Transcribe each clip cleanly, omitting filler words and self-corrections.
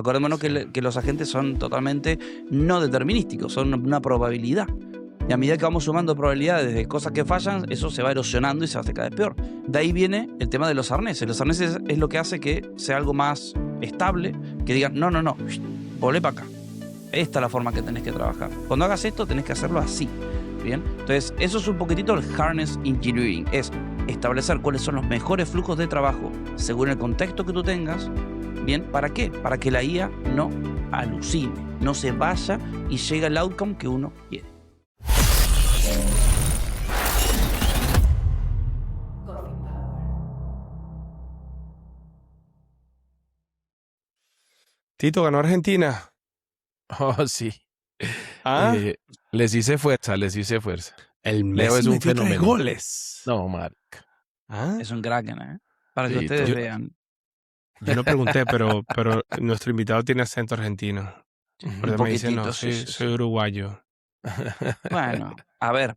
Acordémonos Sí. que los agentes son totalmente no determinísticos, son una probabilidad. Y a medida que vamos sumando probabilidades de cosas que fallan, eso se va erosionando y se hace cada vez peor. De ahí viene el tema de los arneses. Los arneses es lo que hace que sea algo más estable, que digan, no, volé para acá. Esta es la forma que tenés que trabajar. Cuando hagas esto, tenés que hacerlo así. ¿Bien? Entonces, eso es un poquitito el harness engineering. Es establecer cuáles son los mejores flujos de trabajo según el contexto que tú tengas. ¿Bien? ¿Para qué? Para que la IA no alucine, no se vaya y llegue al outcome que uno quiere. Tito, ganó Argentina. Oh, sí. ¿Ah? Les hice fuerza. El Leo Messi es un metió 3 fenómeno. goles. No, Mark. ¿Ah? Es un kraken, ¿eh? Para que Sí, ustedes yo- vean. Yo no pregunté, pero nuestro invitado tiene acento argentino. Pero me dice, no, sí. soy uruguayo. Bueno, a ver,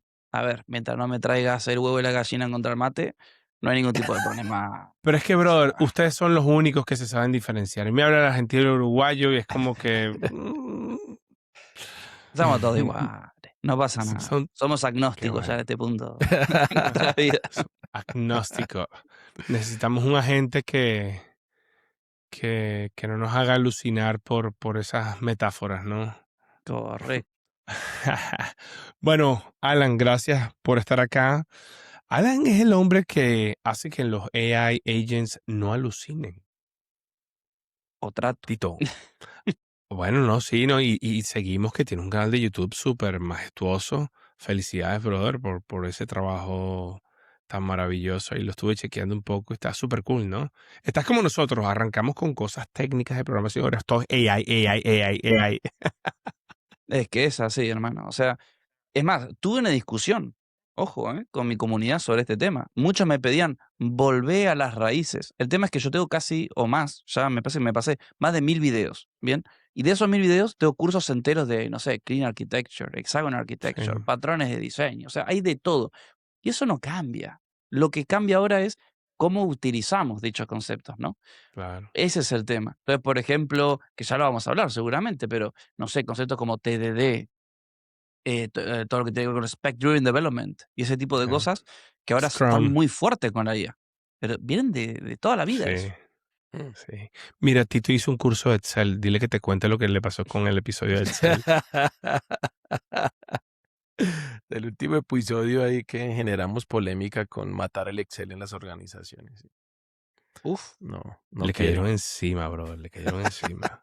mientras no me traigas el huevo y la gallina contra el mate, no hay ningún tipo de problema. Pero es que, brother, ustedes son los únicos que se saben diferenciar. Y me habla el argentino y el uruguayo y es como que... Estamos todos iguales, no pasa nada. Son- Somos agnósticos Qué ya bueno. en este punto de nuestra vida. Agnóstico. Necesitamos un agente que no nos haga alucinar por esas metáforas, ¿no? Correcto. Bueno, Alan, gracias por estar acá. Alan es el hombre que hace que los AI agents no alucinen. O trato. Tito. Bueno, no, sí, no, y seguimos que tiene un canal de YouTube súper majestuoso. Felicidades, brother, por ese trabajo tan maravilloso. Y lo estuve chequeando un poco, está súper cool, ¿no? Estás como nosotros, arrancamos con cosas técnicas de programación, ahora todo es AI. Es que es así, hermano. O sea, es más, tuve una discusión, ojo, con mi comunidad sobre este tema. Muchos me pedían, volvé a las raíces. El tema es que yo tengo casi, o más, ya me parece que me pasé, más de 1000 videos, ¿bien? Y de esos 1000 videos tengo cursos enteros de, no sé, Clean Architecture, Hexagon Architecture, Sí. patrones de diseño. O sea, hay de todo. Y eso no cambia. Lo que cambia ahora es cómo utilizamos dichos conceptos, ¿no? Claro. Ese es el tema. Entonces, por ejemplo, que ya lo vamos a hablar seguramente, pero, no sé, conceptos como TDD, todo lo que tiene que ver con Spec Driven Development y ese tipo de Sí. cosas que ahora están Scrum. muy fuertes con la IA. Pero vienen de toda la vida eso. Sí. Mira, Tito hizo un curso de Excel. Dile que te cuente lo que le pasó con el episodio de Excel. Del último episodio ahí que generamos polémica con matar el Excel en las organizaciones. Uf. No Le quiero. cayeron encima, bro. Le cayeron encima.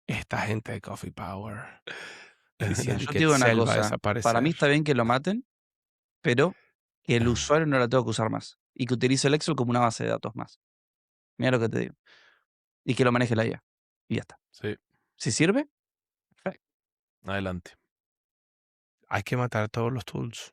Esta gente de Coffee Power. Diciendo Yo que te digo una Excel va a cosa. desaparecer. Para mí está bien que lo maten, pero que el usuario no la tenga que usar más. Y que utilice el Excel como una base de datos más. Mira lo que te digo. Y que lo maneje la IA. Y ya está. Sí, Si sirve, perfecto. adelante. Hay que matar todos los tools.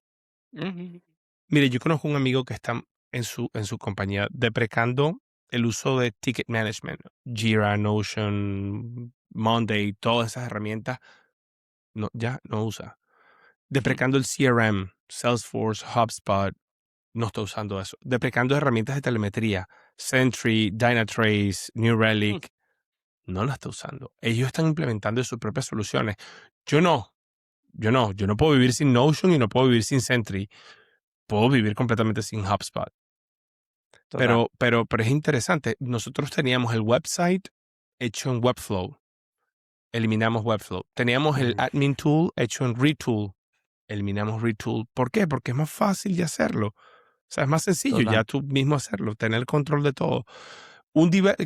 Ujú. Mire, yo conozco un amigo que está en su compañía deprecando el uso de ticket management, Jira, Notion, Monday, todas esas herramientas. No, ya no usa. Deprecando el CRM, Salesforce, HubSpot, no está usando eso. Deprecando herramientas de telemetría, Sentry, Dynatrace, New Relic, no la está usando. Ellos están implementando sus propias soluciones. Yo no puedo vivir sin Notion y no puedo vivir sin Sentry. Puedo vivir completamente sin HubSpot. Total. Pero es interesante. Nosotros teníamos el website hecho en Webflow. Eliminamos Webflow. Teníamos el Ujú. admin tool hecho en Retool. Eliminamos Retool. ¿Por qué? Porque es más fácil de hacerlo. O sea, es más sencillo Total. ya tú mismo hacerlo, tener el control de todo.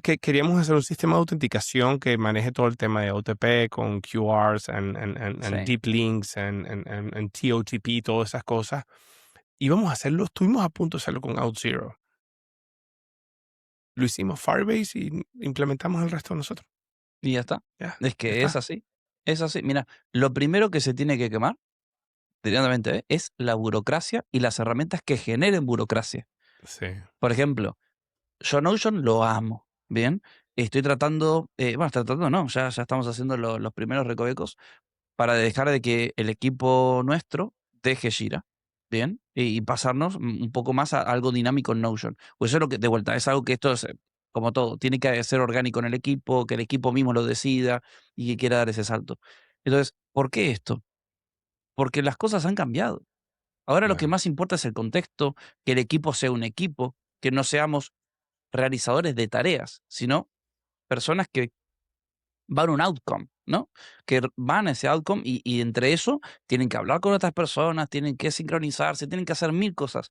Que queríamos hacer un sistema de autenticación que maneje todo el tema de OTP con QRs and Sí. deep links and TOTP, todas esas cosas. Íbamos a hacerlo, estuvimos a punto de hacerlo con OutZero. Lo hicimos Firebase y implementamos el resto nosotros. Y ya está. Ya, Es que ya es está. así. Es así. Mira, lo primero que se tiene que quemar, directamente, es la burocracia y las herramientas que generen burocracia. Sí. Por ejemplo, yo Notion lo amo, ¿bien? Estoy tratando, no, ya estamos haciendo los primeros recovecos para dejar de que el equipo nuestro deje Jira, ¿bien? Y pasarnos un poco más a algo dinámico en Notion. Pues eso es lo que, de vuelta, es algo que esto como todo. Tiene que ser orgánico en el equipo, que el equipo mismo lo decida y que quiera dar ese salto. Entonces, ¿por qué esto? Porque las cosas han cambiado. Ahora lo que Claro. más importa es el contexto, que el equipo sea un equipo, que no seamos realizadores de tareas, sino personas que van a un outcome, ¿no? Que van a ese outcome y entre eso tienen que hablar con otras personas, tienen que sincronizarse, tienen que hacer mil cosas.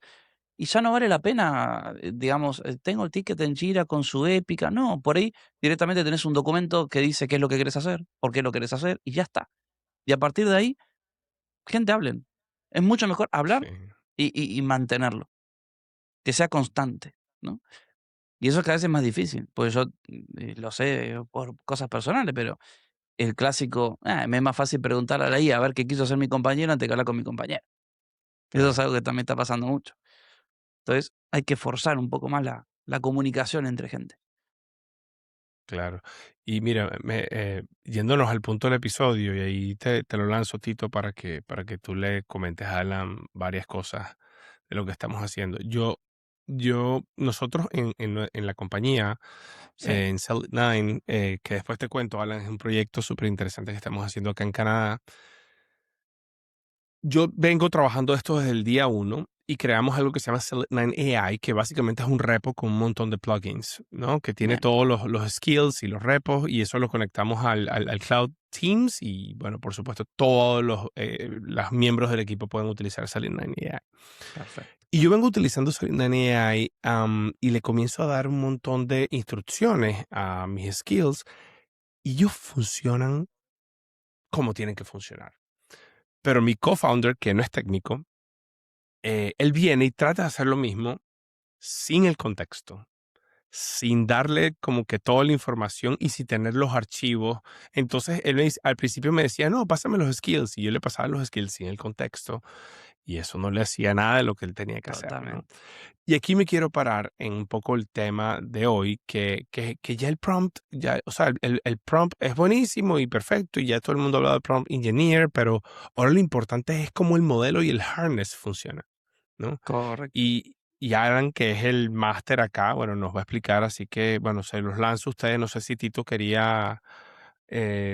Y ya no vale la pena, digamos, tengo el ticket en Jira con su épica. No, por ahí directamente tenés un documento que dice qué es lo que querés hacer, por qué lo querés hacer y ya está. Y a partir de ahí, gente, hablen. Es mucho mejor hablar Sí. y mantenerlo, que sea constante, ¿no? Y eso cada vez es más difícil, porque yo lo sé por cosas personales, pero el clásico, me es más fácil preguntar a la IA a ver qué quiso hacer mi compañero antes que hablar con mi compañero. Eso es Claro. algo que también está pasando mucho. Entonces, hay que forzar un poco más la comunicación entre gente. Claro. Y mira, yéndonos al punto del episodio, y ahí te lo lanzo, Tito, para que tú le comentes a Alan varias cosas de lo que estamos haciendo. Nosotros en la compañía, Sí, en Cell9, que después te cuento, Alan, es un proyecto súper interesante que estamos haciendo acá en Canadá. Yo vengo trabajando esto desde el día uno y creamos algo que se llama Select9 AI, que básicamente es un repo con un montón de plugins, ¿no? Que tiene bien, todos los skills y los repos y eso lo conectamos al Cloud Teams y, bueno, por supuesto, todos los miembros del equipo pueden utilizar Select9 AI. perfecto. Y yo vengo utilizando Select9 AI y le comienzo a dar un montón de instrucciones a mis skills y ellos funcionan como tienen que funcionar. Pero mi co-founder, que no es técnico, él viene y trata de hacer lo mismo sin el contexto, sin darle como que toda la información y sin tener los archivos. Entonces, al principio me decía, no, pásame los skills. Y yo le pasaba los skills sin el contexto. Y eso no le hacía nada de lo que él tenía que hacer, ¿no? Totalmente. Y aquí me quiero parar en un poco el tema de hoy, que ya el prompt, ya, o sea, el prompt es buenísimo y perfecto, y ya todo el mundo habla de prompt engineer, pero ahora lo importante es cómo el modelo y el harness funcionan, ¿no? Correcto. Y Alan, que es el máster acá, bueno, nos va a explicar, así que, bueno, se los lanzo a ustedes. No sé si Tito quería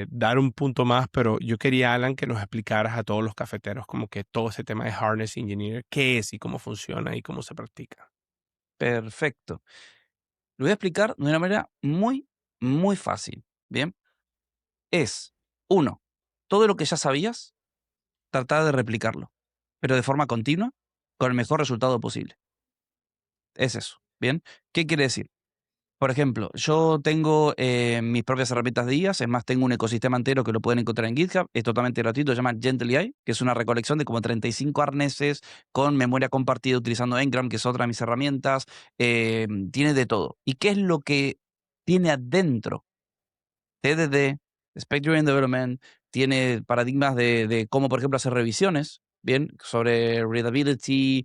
dar un punto más, pero yo quería, Alan, que nos explicaras a todos los cafeteros como que todo ese tema de Harness Engineer, qué es y cómo funciona y cómo se practica. Perfecto. Lo voy a explicar de una manera muy, muy fácil. Bien. Es, uno, todo lo que ya sabías, tratar de replicarlo, pero de forma continua, con el mejor resultado posible. Es eso. Bien. ¿Qué quiere decir? Por ejemplo, yo tengo mis propias herramientas de IAS, es más, tengo un ecosistema entero que lo pueden encontrar en GitHub, es totalmente gratuito, se llama Gently AI, que es una recolección de como 35 arneses con memoria compartida utilizando Ngram, que es otra de mis herramientas, tiene de todo. ¿Y qué es lo que tiene adentro? TDD, Spec-Driven Development, tiene paradigmas de cómo, por ejemplo, hacer revisiones, bien, sobre readability,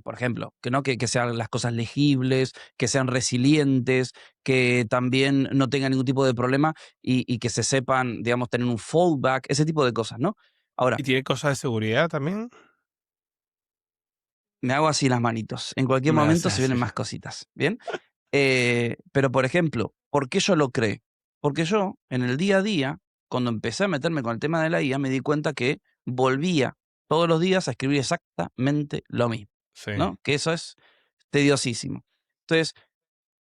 por ejemplo, que, ¿no? Que sean las cosas legibles, que sean resilientes, que también no tengan ningún tipo de problema y que se sepan, digamos, tener un fallback, ese tipo de cosas, ¿no? Ahora, ¿Y tiene cosas de seguridad también? me hago así las manitos. En cualquier Me hace momento se así. vienen más cositas, ¿bien? Pero, por ejemplo, ¿por qué yo lo creé? Porque yo, en el día a día, cuando empecé a meterme con el tema de la IA, me di cuenta que volvía todos los días a escribir exactamente lo mismo, Sí, ¿no? Que eso es tediosísimo. Entonces,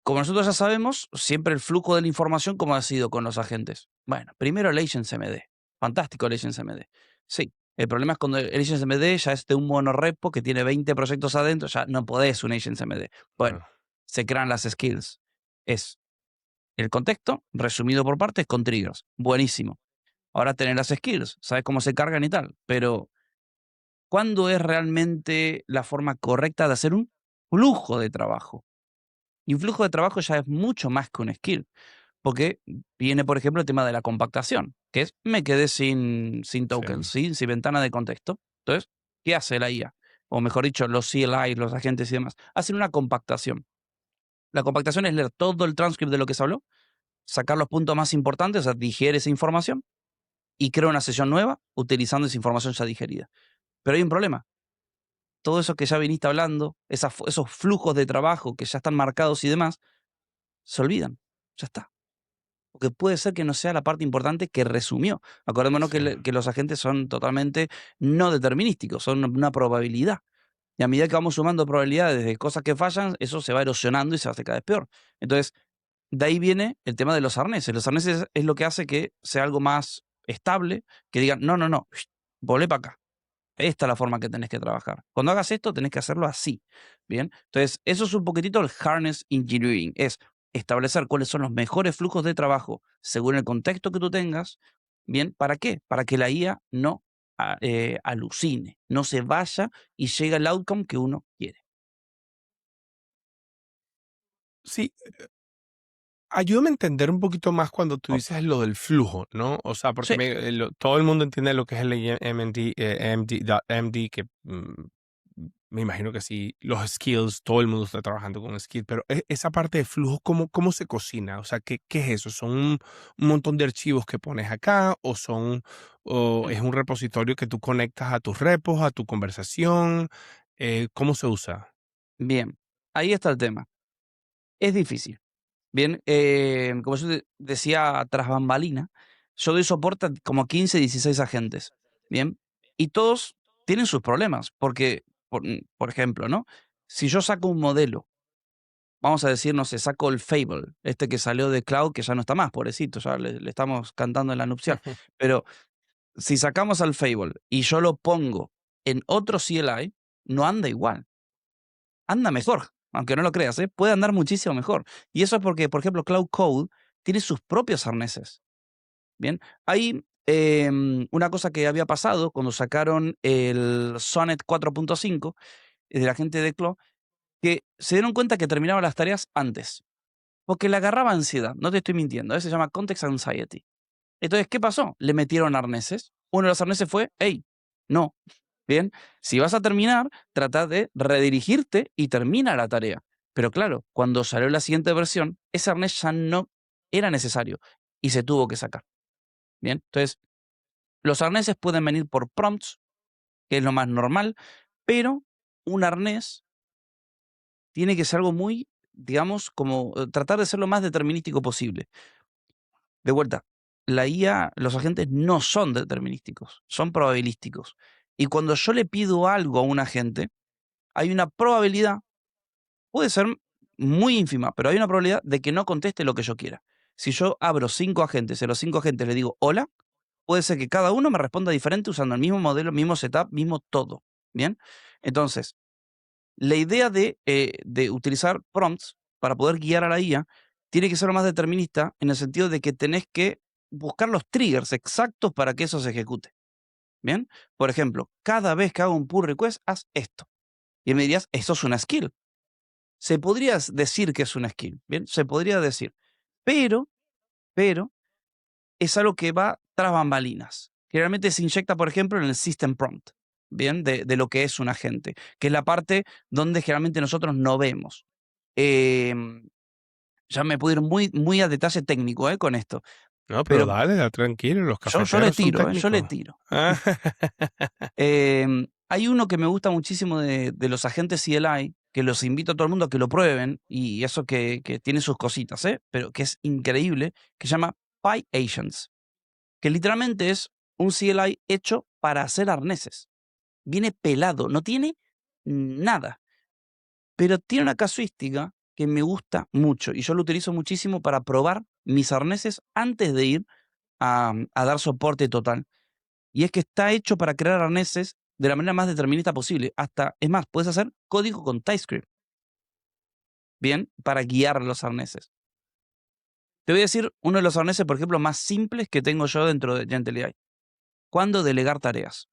como nosotros ya sabemos, siempre el flujo de la información, ¿cómo ha sido con los agentes? Bueno, primero el Agent CMD. Fantástico el Agent CMD. Sí, el problema es cuando el Agent CMD ya es de un monorepo que tiene 20 proyectos adentro, ya no podés un Agent CMD. Bueno, claro. se crean las skills. Es el contexto, resumido por partes, con triggers. Buenísimo. Ahora tenés las skills, sabes cómo se cargan y tal, pero ¿cuándo es realmente la forma correcta de hacer un flujo de trabajo? Y un flujo de trabajo ya es mucho más que un skill, porque viene, por ejemplo, el tema de la compactación, que es me quedé sin Sí. tokens, sin ventana de contexto. Entonces, ¿qué hace la IA? O mejor dicho, los CLI, los agentes y demás, hacen una compactación. La compactación es leer todo el transcript de lo que se habló, sacar los puntos más importantes, o sea, digiere esa información y crea una sesión nueva utilizando esa información ya digerida. Pero hay un problema. todo eso que ya viniste hablando, esos flujos de trabajo que ya están marcados y demás, se olvidan. Ya está. Porque puede ser que no sea la parte importante que resumió. Acordémonos Sí. que los agentes son totalmente no determinísticos, son una probabilidad. Y a medida que vamos sumando probabilidades de cosas que fallan, eso se va erosionando y se hace cada vez peor. Entonces, de ahí viene el tema de los arneses. Los arneses es lo que hace que sea algo más estable, que digan, no, no, no, volé para acá. Esta es la forma que tenés que trabajar. Cuando hagas esto, tenés que hacerlo así. Bien. Entonces, eso es un poquitito el harness engineering. Es establecer cuáles son los mejores flujos de trabajo según el contexto que tú tengas. Bien. ¿Para qué? Para que la IA no alucine, no se vaya y llegue al outcome que uno quiere. Sí, ayúdame a entender un poquito más cuando tú Oh, dices lo del flujo, ¿no? O sea, porque sí. todo el mundo entiende lo que es el MD, que me imagino que sí, los skills, todo el mundo está trabajando con skills, pero esa parte de flujo, ¿cómo se cocina? O sea, ¿qué es eso? ¿Son un montón de archivos que pones acá o es un repositorio que tú conectas a tus repos, a tu conversación? ¿Cómo se usa? Bien. Ahí está el tema. Es difícil. Bien, como yo decía tras bambalina, yo doy soporte a como 15, 16 agentes. Bien, y todos tienen sus problemas, porque, por ejemplo, ¿no? Si yo saco un modelo, vamos a decir, no sé, saco el Fable, este que salió de Cloud, que ya no está más, pobrecito, ya le estamos cantando en la nupcial. Pero si sacamos al Fable y yo lo pongo en otro CLI, no anda igual, anda mejor, aunque no lo creas, ¿eh? Puede andar muchísimo mejor. Y eso es porque, por ejemplo, Cloud Code tiene sus propios arneses. Bien, hay una cosa que había pasado cuando sacaron el Sonnet 4.5 de la gente de Cloud, que se dieron cuenta que terminaban las tareas antes, porque le agarraba ansiedad, no te estoy mintiendo, eso se llama Context Anxiety. Entonces, ¿qué pasó? Le metieron arneses. Uno de los arneses fue, hey, no, bien, si vas a terminar, trata de redirigirte y termina la tarea. Pero claro, cuando salió la siguiente versión, ese arnés ya no era necesario y se tuvo que sacar. Bien, entonces, los arneses pueden venir por prompts, que es lo más normal, pero un arnés tiene que ser algo muy, digamos, como tratar de ser lo más determinístico posible. De vuelta, la IA, los agentes no son determinísticos, son probabilísticos. Y cuando yo le pido algo a un agente, hay una probabilidad, puede ser muy ínfima, pero hay una probabilidad de que no conteste lo que yo quiera. Si yo abro 5 agentes y a los 5 agentes le digo hola, puede ser que cada uno me responda diferente usando el mismo modelo, mismo setup, mismo todo. ¿Bien? Entonces, la idea de utilizar prompts para poder guiar a la IA tiene que ser lo más determinista en el sentido de que tenés que buscar los triggers exactos para que eso se ejecute. ¿Bien? Por ejemplo, cada vez que hago un pull request, haz esto. Y me dirías, eso es una skill. Se podría decir que es una skill. Bien, se podría decir. Pero, pero, es algo que va tras bambalinas. Generalmente se inyecta, por ejemplo, en el system prompt, ¿bien? De lo que es un agente, que es la parte donde generalmente nosotros no vemos. Em, ya me puedo ir muy, muy a detalle técnico con esto, No, pero pero dale, tranquilo, los yo le cafeteros son tiro, yo le técnicos. tiro. Ah, Hay uno que me gusta muchísimo de los agentes CLI, que los invito a todo el mundo a que lo prueben, y eso que tiene sus cositas, pero que es increíble, que se llama PyAgents, que literalmente es un CLI hecho para hacer arneses. Viene pelado, no tiene nada, pero tiene una casuística que me gusta mucho y yo lo utilizo muchísimo para probar mis arneses antes de ir a dar soporte total. Y es que está hecho para crear arneses de la manera más determinista posible. Hasta, es más, puedes hacer código con TypeScript, bien, para guiar los arneses. Te voy a decir uno de los arneses, por ejemplo, más simples que tengo yo dentro de Gentle AI. ¿Cuándo delegar tareas?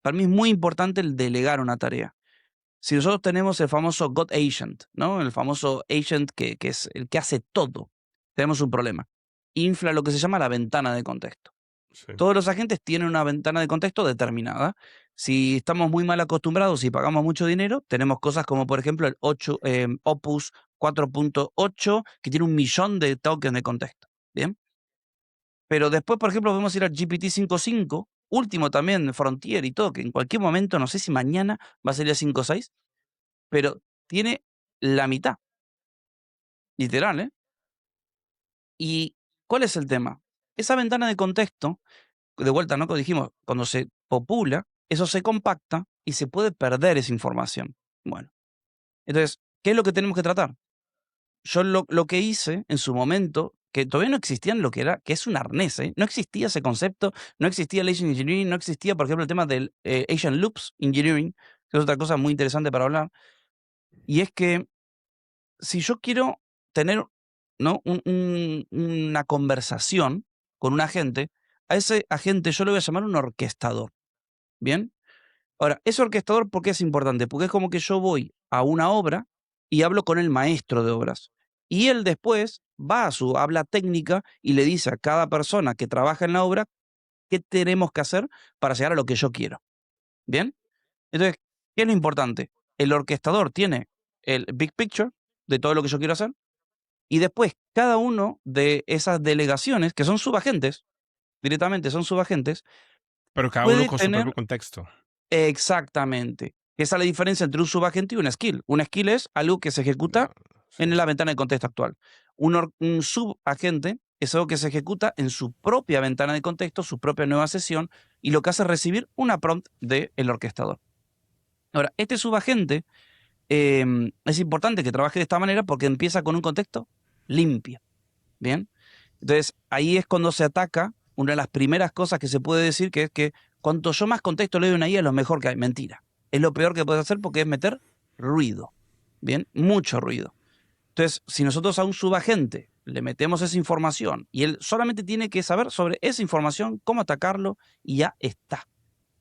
Para mí es muy importante el delegar una tarea. Si nosotros tenemos el famoso God Agent, ¿no? El famoso agent que es el que hace todo, tenemos un problema. Infla lo que se llama la ventana de contexto. sí. Todos los agentes tienen una ventana de contexto determinada. Si estamos muy mal acostumbrados y pagamos mucho dinero, tenemos cosas como, por ejemplo, el Opus 4.8, que tiene 1.000.000 de tokens de contexto. ¿Bien? Pero después, por ejemplo, podemos ir al GPT 5.5 último también, Frontier y todo, que en cualquier momento, no sé si mañana va a salir el 5.6, pero tiene la mitad, literal, ¿eh? ¿Y cuál es el tema? Esa ventana de contexto, de vuelta, ¿no? Como dijimos, cuando se popula, eso se compacta y se puede perder esa información. Bueno, entonces, ¿qué es lo que tenemos que tratar? Yo lo que hice en su momento, que todavía no existían lo que era, que es un arnés, ¿eh? No existía ese concepto, no existía el Asian Engineering, no existía, por ejemplo, el tema del Asian Loops Engineering, que es otra cosa muy interesante para hablar. Y es que si yo quiero tener, ¿no? Una conversación con un agente, a ese agente yo le voy a llamar un orquestador. ¿Bien? Ahora, ese orquestador, ¿por qué es importante? Porque es como que yo voy a una obra y hablo con el maestro de obras. Y él después va a su habla técnica y le dice a cada persona que trabaja en la obra qué tenemos que hacer para llegar a lo que yo quiero. ¿Bien? Entonces, ¿qué es lo importante? El orquestador tiene el big picture de todo lo que yo quiero hacer y después cada uno de esas delegaciones, que son subagentes, directamente son subagentes, Pero cada uno puede con su tener propio contexto. exactamente. Esa es la diferencia entre un subagente y un skill. Un skill es algo que se ejecuta No, sí. en la ventana de contexto actual. Un subagente es algo que se ejecuta en su propia ventana de contexto, su propia nueva sesión, y lo que hace es recibir una prompt del orquestador. Ahora, este subagente es importante que trabaje de esta manera porque empieza con un contexto limpio. ¿Bien? Entonces, ahí es cuando se ataca una de las primeras cosas que se puede decir, que es que cuanto yo más contexto le doy a una IA, es lo mejor que hay. Mentira. Es lo peor que puedes hacer porque es meter ruido. ¿Bien? Mucho ruido. Entonces, si nosotros a un subagente le metemos esa información y él solamente tiene que saber sobre esa información, cómo atacarlo, y ya está.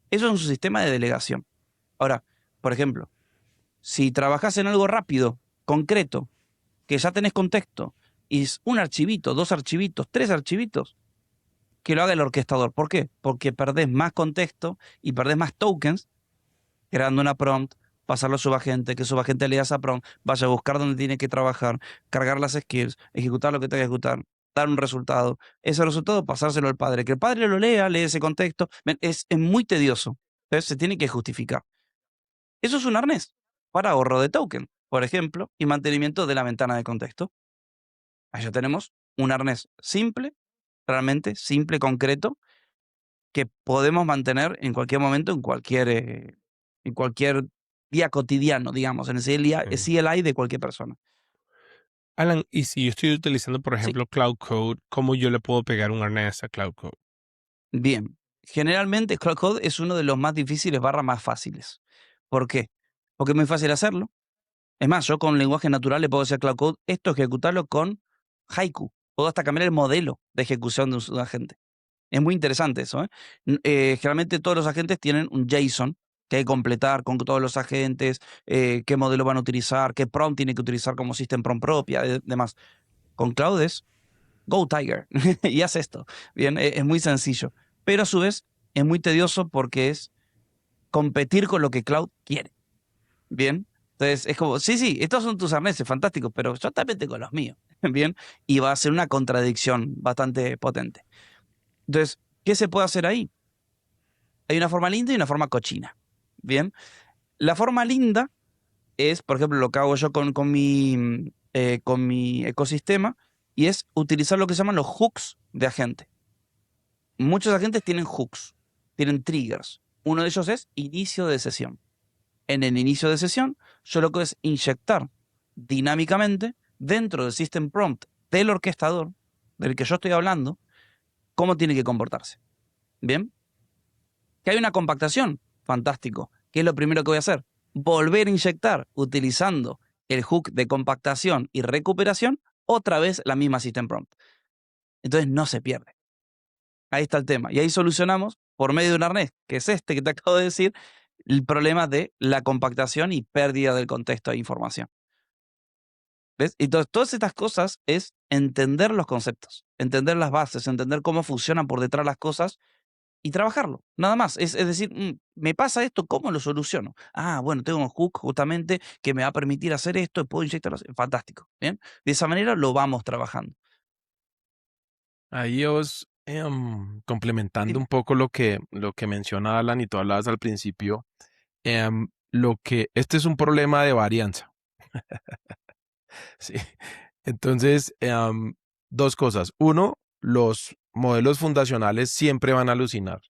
Eso es un sistema de delegación. Ahora, por ejemplo, si trabajas en algo rápido, concreto, que ya tenés contexto, y es un archivito, 2 archivitos, 3 archivitos, que lo haga el orquestador. ¿Por qué? Porque perdés más contexto y perdés más tokens creando una prompt, pasarlo a subagente, que subagente lea esa prompt, vaya a buscar dónde tiene que trabajar, cargar las skills, ejecutar lo que tenga que ejecutar, dar un resultado. Ese resultado pasárselo al padre, que el padre lo lea, lee ese contexto. Ven, es muy tedioso. Entonces se tiene que justificar. Eso es un arnés para ahorro de token, por ejemplo, y mantenimiento de la ventana de contexto. Ahí ya tenemos un arnés simple, realmente simple, concreto, que podemos mantener en cualquier momento, en cualquier día cotidiano, digamos, en el Sí. CLI de cualquier persona. Alan, y si yo estoy utilizando, por Sí, ejemplo, Cloud Code, ¿cómo yo le puedo pegar un arnés a Cloud Code? bien. Generalmente Cloud Code es uno de los más difíciles barra más fáciles. ¿Por qué? Porque es muy fácil hacerlo. Es más, yo con lenguaje natural le puedo decir a Cloud Code esto ejecutarlo con Haiku. Puedo hasta cambiar el modelo de ejecución de un agente. Es muy interesante eso, ¿eh? Generalmente todos los agentes tienen un JSON que hay que completar con todos los agentes, qué modelo van a utilizar, qué prompt tiene que utilizar como system prompt propia, demás. Con Cloud es Go Tiger y haz esto. Bien, es muy sencillo. Pero a su vez es muy tedioso porque es competir con lo que Cloud quiere. Bien. Entonces es como, sí, estos son tus arneses fantásticos, pero yo también tengo los míos. Bien. Y va a ser una contradicción bastante potente. Entonces, ¿qué se puede hacer ahí? Hay una forma linda y una forma cochina. Bien. La forma linda es, por ejemplo, lo que hago yo con mi ecosistema, y es utilizar lo que se llaman los hooks de agente. Muchos agentes tienen hooks, tienen triggers. Uno de ellos es inicio de sesión. En el inicio de sesión, yo lo que hago es inyectar dinámicamente dentro del system prompt del orquestador del que yo estoy hablando, cómo tiene que comportarse. Bien. Que hay una compactación, fantástico. ¿Qué es lo primero que voy a hacer? Volver a inyectar utilizando el hook de compactación y recuperación, otra vez la misma system prompt. Entonces no se pierde. Ahí está el tema. Y ahí solucionamos, por medio de un arnés, que es este que te acabo de decir, el problema de la compactación y pérdida del contexto de información. ¿Ves? Y todas estas cosas es entender los conceptos, entender las bases, entender cómo funcionan por detrás las cosas y trabajarlo, nada más. Es decir, me pasa esto, ¿cómo lo soluciono? Ah, bueno, tengo un hook justamente que me va a permitir hacer esto, puedo inyectarlo. Fantástico, ¿bien? De esa manera lo vamos trabajando. Ahí os Complementando Sí, un poco lo que menciona Alan y tú hablabas al principio, este es un problema de varianza. Sí. Entonces, dos cosas. Uno, los modelos fundacionales siempre van a alucinar.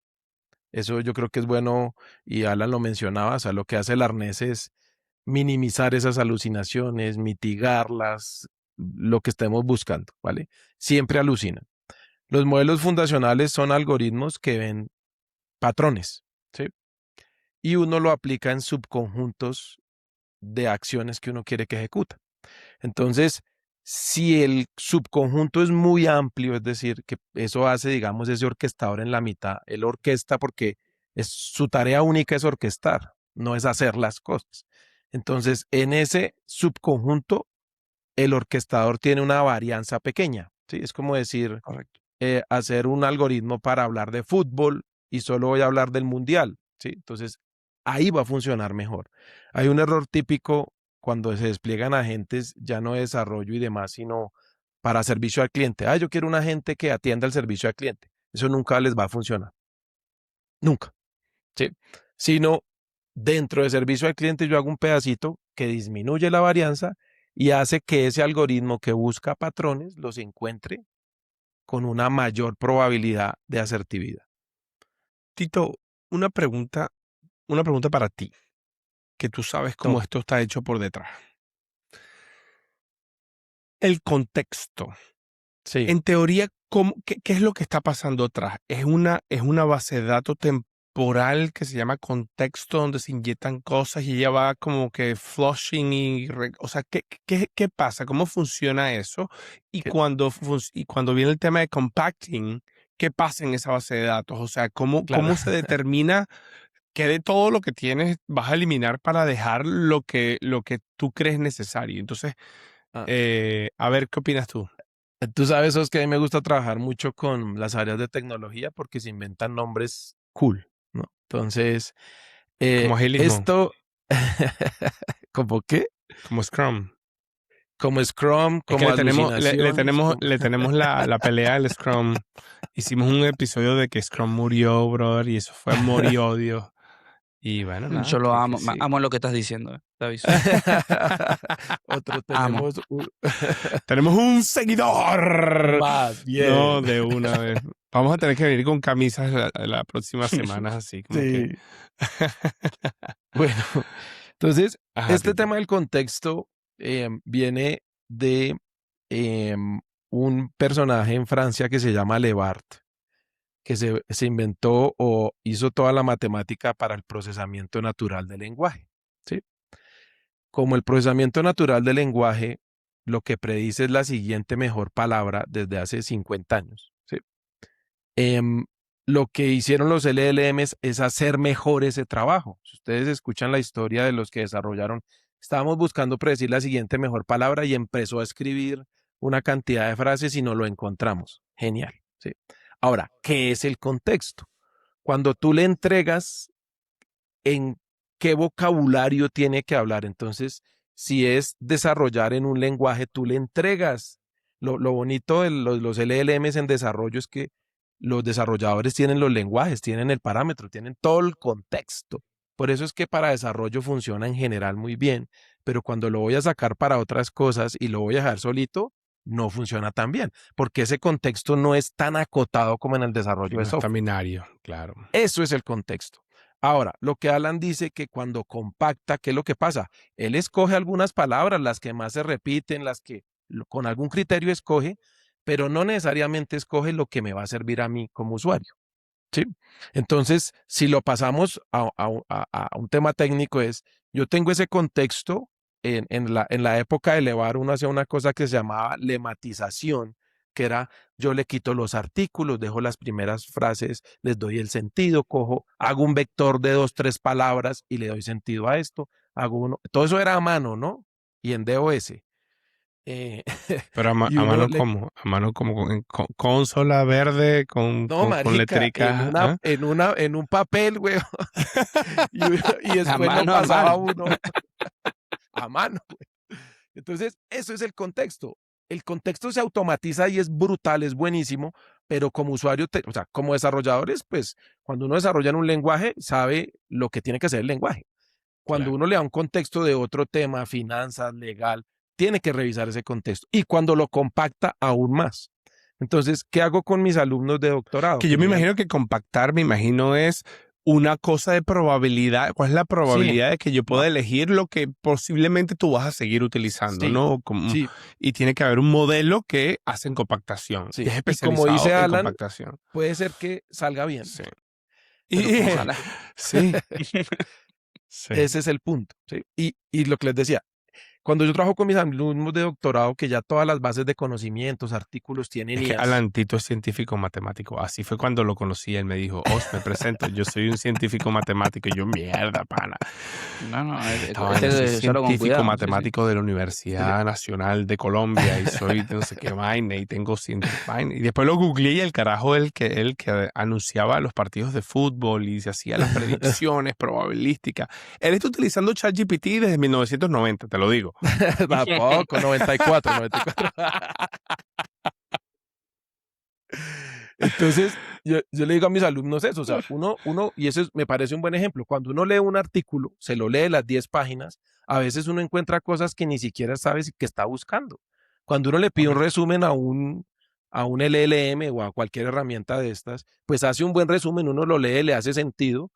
Eso yo creo que es bueno y Alan lo mencionaba, o sea, lo que hace el arnés es minimizar esas alucinaciones, mitigarlas, lo que estemos buscando, ¿vale? Siempre alucinan. Los modelos fundacionales son algoritmos que ven patrones, ¿sí? Y uno lo aplica en subconjuntos de acciones que uno quiere que ejecuta. Entonces, si el subconjunto es muy amplio, es decir, que eso hace, digamos, ese orquestador en la mitad, él orquesta porque su tarea única es orquestar, no es hacer las cosas. Entonces, en ese subconjunto, el orquestador tiene una varianza pequeña, ¿sí? Es como decir, correcto. hacer un algoritmo para hablar de fútbol y solo voy a hablar del mundial, ¿sí? Entonces, ahí va a funcionar mejor. Hay un error típico cuando se despliegan agentes, ya no de desarrollo y demás, sino para servicio al cliente. Yo quiero un agente que atienda el servicio al cliente. Eso nunca les va a funcionar. Nunca, ¿sí? Sino dentro de servicio al cliente yo hago un pedacito que disminuye la varianza y hace que ese algoritmo que busca patrones los encuentre con una mayor probabilidad de asertividad. Tito, una pregunta, para ti, que tú sabes No, cómo esto está hecho por detrás. El contexto. sí, En teoría, qué es lo que está pasando atrás? ¿Es una base de datos temporal que se llama contexto donde se inyectan cosas y ella va como que flushing o sea, ¿qué pasa? ¿Cómo funciona eso? Y que- cuando viene el tema de compacting, ¿qué pasa en esa base de datos? O sea, ¿cómo, claro. cómo se determina que de todo lo que tienes vas a eliminar para dejar lo que tú crees necesario? Entonces, Ah, a ver, ¿qué opinas tú? tú sabes, es que a mí me gusta trabajar mucho con las áreas de tecnología porque se inventan nombres cool, ¿no? Entonces, Como agilismo, esto, ¿como qué? como Scrum. Como Scrum, Es que como alucinaciones, como... le tenemos la pelea del Scrum. Hicimos un episodio de que Scrum murió, brother, y eso fue amor y odio. Y bueno, nada, Yo lo que amo, sí. amo lo que estás diciendo, te aviso. Otro Amo. tenemos Tenemos un seguidor. más No, bien. de una vez. Vamos a tener que venir con camisas la próxima semana, así como que. Sí. Bueno, entonces, Ajá, este Tito. tema del contexto viene de un personaje en Francia que se llama Levart, que se inventó o hizo toda la matemática para el procesamiento natural del lenguaje. ¿Sí? Como el procesamiento natural del lenguaje, lo que predice es la siguiente mejor palabra desde hace 50 años. ¿Sí? Em, lo que hicieron los LLMs es hacer mejor ese trabajo. Si ustedes escuchan la historia de los que desarrollaron, estábamos buscando predecir la siguiente mejor palabra y empezó a escribir una cantidad de frases y no lo encontramos. Genial. ¿Sí? Ahora, ¿qué es el contexto? Cuando tú le entregas en qué vocabulario tiene que hablar, entonces, si es desarrollar en un lenguaje, tú le entregas. Lo bonito de los LLMs en desarrollo es que los desarrolladores tienen los lenguajes, tienen el parámetro, tienen todo el contexto. Por eso es que para desarrollo funciona en general muy bien, pero cuando lo voy a sacar para otras cosas y lo voy a dejar solito, no funciona tan bien, porque ese contexto no es tan acotado como en el Y desarrollo de no está software. binario, claro. Eso es el contexto. Ahora, lo que Alan dice que cuando compacta, ¿qué es lo que pasa? Él escoge algunas palabras, las que más se repiten, las que con algún criterio escoge, pero no necesariamente escoge lo que me va a servir a mí como usuario. ¿Sí? Entonces, si lo pasamos a un tema técnico es, yo tengo ese contexto, en la época de Levar uno hacía una cosa que se llamaba lematización, que era yo le quito los artículos, dejo las primeras frases, les doy el sentido, hago un vector de 2, 3 palabras y le doy sentido a esto, hago uno, todo eso era a mano, ¿no? Y en DOS. Eh, Pero a, y a uno mano le como, con consola verde, con, No, con, con marica, letricas, ¿ah? en un papel, güey. Y A después lo mano, pasaba hermano. uno a mano. Entonces, eso es el contexto. el contexto se automatiza y es brutal, es buenísimo, pero como usuario, o sea, como desarrolladores, pues cuando uno desarrolla en un lenguaje, sabe lo que tiene que ser el lenguaje. Cuando Claro. uno le da un contexto de otro tema, finanzas, legal, tiene que revisar ese contexto. Y cuando lo compacta, aún más. Entonces, ¿qué hago con mis alumnos de doctorado? Que yo me me imagino que compactar, me imagino es una cosa de probabilidad. ¿Cuál es la Sí, probabilidad de que yo pueda no, elegir lo que posiblemente tú vas a seguir utilizando, sí, ¿no? sí, Y tiene que haber un modelo que hace compactación, que sí. es Y como especializado dice en Alan, compactación. puede ser que salga bien, Sí. pero Y, puede ser Ojalá. que no. sí, sí. Ese es el punto, ¿sí? Y lo que les decía, cuando yo trabajo con mis alumnos de doctorado, que ya todas las bases de conocimientos, artículos tienen Es que IAS. Alan Tito es científico matemático. Así fue cuando lo conocí. Él me dijo, me presento, yo soy un científico matemático. Y yo, mierda, pana. No, Estaba, yo soy solo con científico cuidado. Sí, sí. matemático de la Sí. Universidad Nacional de Colombia y soy de no sé qué vaina y tengo vaina. Y después lo googleé y el carajo el que anunciaba los partidos de fútbol y se hacía las predicciones probabilísticas. Él está utilizando ChatGPT desde 1990, te lo digo. Tampoco, 94, 94. Entonces, yo le digo a mis alumnos eso, o sea, y eso me parece un buen ejemplo. Cuando uno lee un artículo, se lo lee las 10 páginas, a veces uno encuentra cosas que ni siquiera sabe que está buscando. Cuando uno le pide un Correcto. resumen a un LLM o a cualquier herramienta de estas, pues hace un buen resumen, uno lo lee, le hace sentido,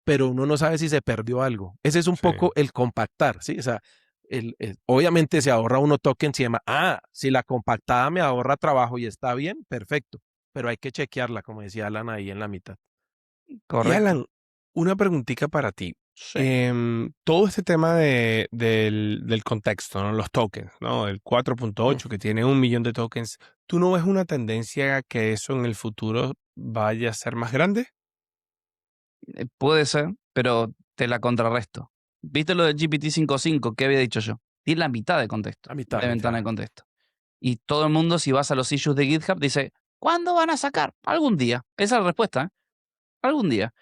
pero uno no sabe si se perdió algo. Ese es un Sí. poco el compactar, ¿sí? O sea, obviamente se ahorra uno tokens y demás. Si la compactada me ahorra trabajo y está bien, perfecto, pero hay que chequearla, como decía Alan ahí en la mitad. Y Correcto. Alan, una preguntita para ti. Sí. Todo este tema del contexto, ¿no? Los tokens, ¿no? El 4.8 que tiene 1 millón de tokens, ¿tú no ves una tendencia a que eso en el futuro vaya a ser más grande? Puede ser, pero te la contrarresto. ¿Viste lo de GPT-5.5? ¿Qué había dicho yo? Tiene la mitad de contexto, A mitad. de ventana de contexto. Y todo el mundo, si vas a los issues de GitHub, dice, ¿cuándo van a sacar? Algún día. Esa es la respuesta, ¿eh? Algún día.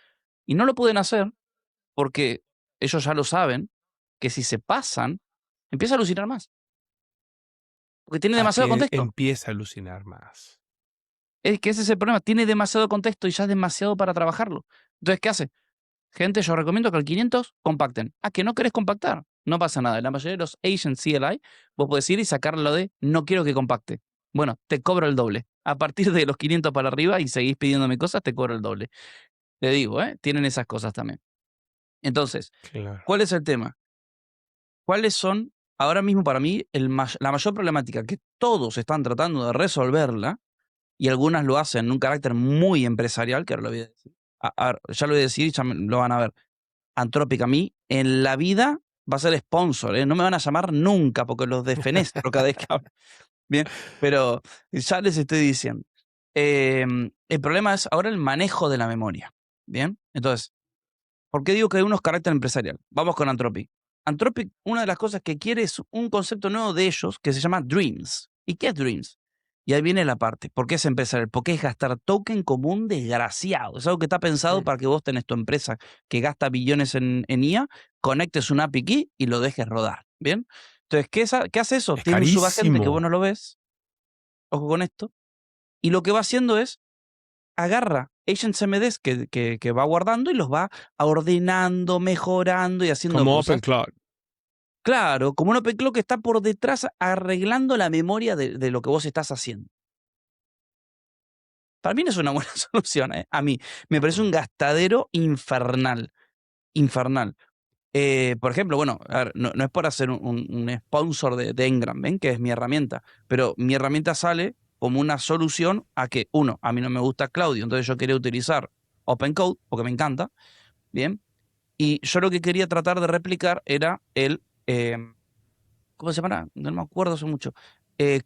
Y no lo pueden hacer porque ellos ya lo saben, que si se pasan, empieza a alucinar más. Porque tiene A demasiado que contexto. empieza a alucinar más. Es que ese es el problema. Tiene demasiado contexto y ya es demasiado para trabajarlo. Entonces, ¿qué hace? Gente, yo recomiendo que al 500 compacten. Que no querés compactar. No pasa nada. La mayoría de los Agent CLI, vos podés ir y sacarlo de no quiero que compacte. Bueno, te cobro el doble. A partir de los 500 para arriba y seguís pidiéndome cosas, te cobro el doble. Te digo, tienen esas cosas también. Entonces, Claro. ¿cuál es el tema? ¿Cuáles son, ahora mismo para mí, la mayor problemática que todos están tratando de resolverla, y algunas lo hacen en un carácter muy empresarial, que ahora lo voy a decir. Ya lo voy a decir y ya lo van a ver. Anthropic a mí, en la vida va a ser sponsor, no me van a llamar nunca porque los defenestro cada vez que hablo. Bien, pero ya les estoy diciendo. El problema es ahora el manejo de la memoria. Bien, entonces, ¿por qué digo que hay unos carácter empresarial? Vamos con Anthropic. Anthropic, una de las cosas que quiere es un concepto nuevo de ellos que se llama Dreams. ¿Y qué es Dreams? Y ahí viene la parte. ¿Por qué es empresarial? Porque es gastar token como un desgraciado. Es algo que está pensado para que vos tenés tu empresa que gasta billones en IA, conectes un API key y lo dejes rodar. ¿Bien? Entonces, ¿qué hace eso? Es Tiene un subagente que vos carísimo. no lo ves. Ojo con esto. Y lo que va haciendo es agarra agents MDs que va guardando y los va ordenando, mejorando y haciendo Como cosas. OpenCloud. Claro, como un OpenCloud que está por detrás arreglando la memoria de lo que vos estás haciendo. Para mí no es una buena solución, ¿eh? A mí me parece un gastadero infernal. Infernal. Por ejemplo, bueno, a ver, no es por hacer un sponsor de Ngram, ¿ven? Que es mi herramienta. Pero mi herramienta sale como una solución a que, uno, a mí no me gusta Claudio, entonces yo quería utilizar OpenCode porque me encanta, ¿bien? Y yo lo que quería tratar de replicar era ¿cómo se llama? No me acuerdo hace mucho.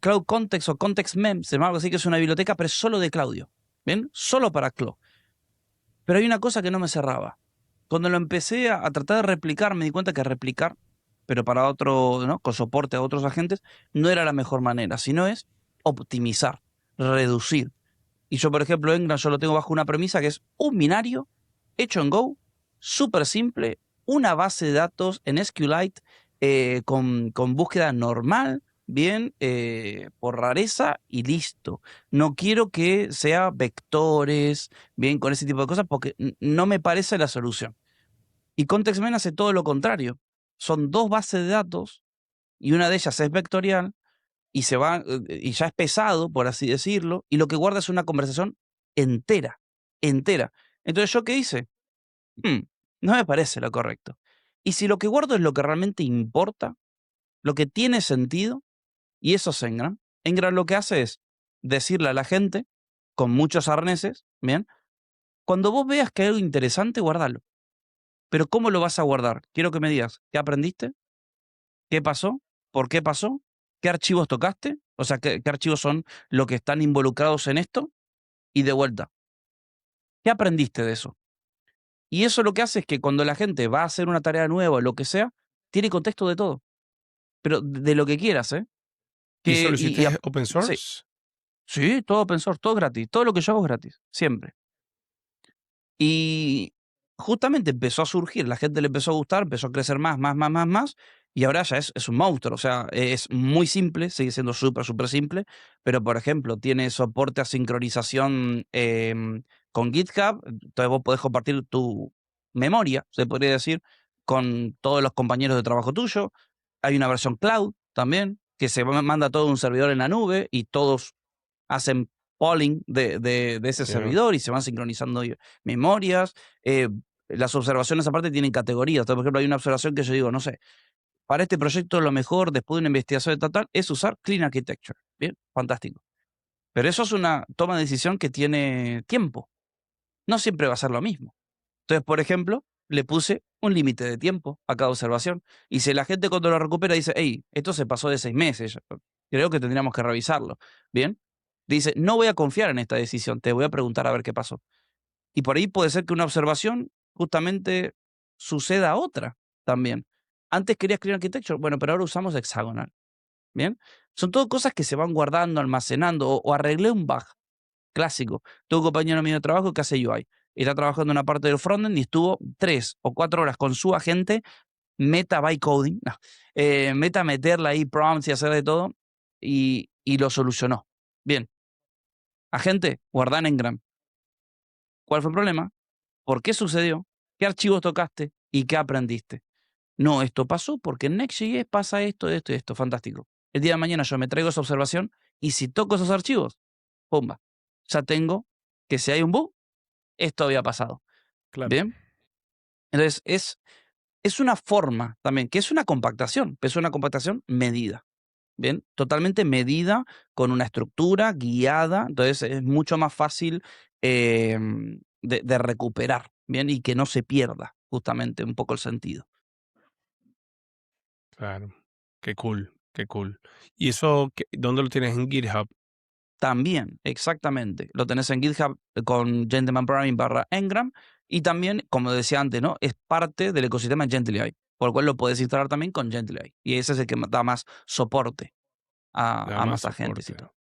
Cloud Context o Context Mem, se llama algo así, que es una biblioteca, pero es solo de Claudio. ¿Bien? Solo para Cloud. Pero hay una cosa que no me cerraba. Cuando lo empecé a tratar de replicar, me di cuenta que replicar, pero para otro, ¿no? Con soporte a otros agentes, no era la mejor manera, sino es optimizar, reducir. Y yo, por ejemplo, Ngram, yo lo tengo bajo una premisa que es un binario hecho en Go, súper simple, una base de datos en SQLite con búsqueda normal, bien, por rareza y listo. No quiero que sea vectores, bien, con ese tipo de cosas, porque no me parece la solución. Y ContextMen hace todo lo contrario. Son 2 bases de datos y una de ellas es vectorial y se va y ya es pesado, por así decirlo, y lo que guarda es una conversación entera, entera. Entonces, ¿yo qué hice? No me parece lo correcto. Y si lo que guardo es lo que realmente importa, lo que tiene sentido, y eso es Ngram. Ngram lo que hace es decirle a la gente, con muchos arneses, ¿bien? Cuando vos veas que hay algo interesante, guardalo. Pero ¿cómo lo vas a guardar? Quiero que me digas, ¿qué aprendiste? ¿Qué pasó? ¿Por qué pasó? ¿Qué archivos tocaste? O sea, ¿qué archivos son los que están involucrados en esto? Y de vuelta, ¿qué aprendiste de eso? Y eso lo que hace es que cuando la gente va a hacer una tarea nueva o lo que sea, tiene contexto de todo. Pero de lo que quieras, ¿eh? ¿Y eso lo Y hiciste open sí, source? sí, todo open source, todo gratis. Todo lo que yo hago es gratis, siempre. Y justamente empezó a surgir, la gente le empezó a gustar, empezó a crecer más, más, y ahora ya es un monstruo. O sea, es muy simple, sigue siendo súper, súper simple, pero por ejemplo, tiene soporte a sincronización con GitHub, entonces vos podés compartir tu memoria, se podría decir, con todos los compañeros de trabajo tuyo. Hay una versión cloud también, que se manda todo a un servidor en la nube y todos hacen polling de ese Sí. servidor y se van sincronizando memorias. Las observaciones aparte tienen categorías. Entonces, por ejemplo, hay una observación que yo digo, no sé, para este proyecto lo mejor después de una investigación de tal es usar Clean Architecture. Bien, fantástico. Pero eso es una toma de decisión que tiene tiempo. No siempre va a ser lo mismo. Entonces, por ejemplo, le puse un límite de tiempo a cada observación. Y si la gente cuando lo recupera dice, hey, esto se pasó de 6 meses, creo que tendríamos que revisarlo. Bien, dice, no voy a confiar en esta decisión, te voy a preguntar a ver qué pasó. Y por ahí puede ser que una observación justamente suceda otra también. Antes querías Clean Architecture, bueno, pero ahora usamos Hexagonal. Bien, son todo cosas que se van guardando, almacenando, o arreglé un bug clásico. Tuve un compañero mío de trabajo que hace UI. Está trabajando en una parte del frontend y estuvo 3 o 4 horas con su agente, meta bytecoding, no, meta meterle ahí prompts y hacer de todo, y lo solucionó. Bien, agente, guardá en Ngram. ¿Cuál fue el problema? ¿Por qué sucedió? ¿Qué archivos tocaste? ¿Y qué aprendiste? No, esto pasó porque en Next.js pasa esto, esto y esto. Fantástico. El día de mañana yo me traigo esa observación y si toco esos archivos, ¡pumba! Ya tengo que si hay un bug, esto había pasado. Claro. ¿Bien? Entonces, es una forma también, que es una compactación, pero es una compactación medida. ¿Bien? Totalmente medida, con una estructura, guiada. Entonces, es mucho más fácil de recuperar, ¿bien? Y que no se pierda justamente un poco el sentido. Claro. Qué cool, qué cool. ¿Y eso dónde lo tienes en GitHub? También, exactamente. Lo tenés en GitHub con Gentleman Programming /Ngram. Y también, como decía antes, ¿no? Es parte del ecosistema Gently AI, por lo cual lo puedes instalar también con Gently AI. Y ese es el que da más soporte Da a más más agentes y soporte.